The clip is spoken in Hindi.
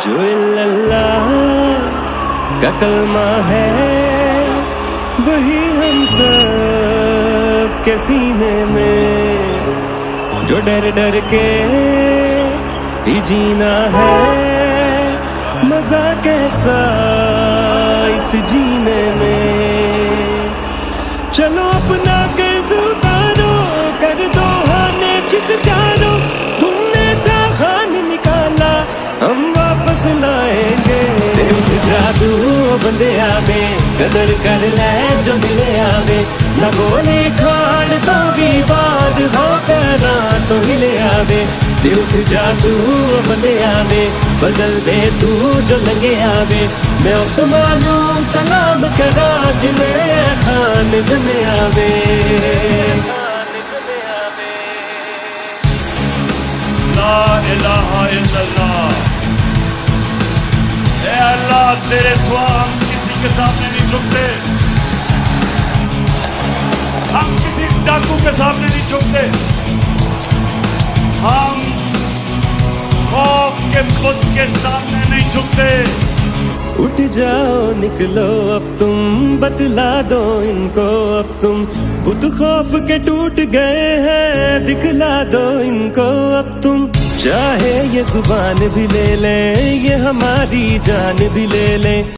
जो अल्लाह का कलमा है वही हम सब के सीने में, जो डर डर के ही जीना है, मजा कैसा इस जीने में। चलो अपना कर्ज उतारो, कर दो हाने चित चारो, तुमने था खान निकाला हम वापस लाएंगे। जादू बंदे आवे, कदर कर ले जो मिले आवे, न बोले खान तो भी बाद हो पैरा तो हिले आवे। दिल जादू बंदे आवे, बदल दे तू जो लगे आवे, मैं उस मानू सलाम करा जिन्हें खान जमे आवे। ला इलाहा इल्लल्लाह। ए अल्लाह, तेरे सिवा हम किसी के सामने नहीं झुकते, हम किसी डाकू के सामने नहीं झुकते, हम खौफ के बुत के सामने नहीं झुकते। उठ जाओ निकलो अब तुम, बतला दो इनको अब तुम, बुत खौफ के टूट गए हैं, दिखला दो इनको अब तुम। चाहे ये जुबान भी ले ले, ये हमारी जान भी ले ले।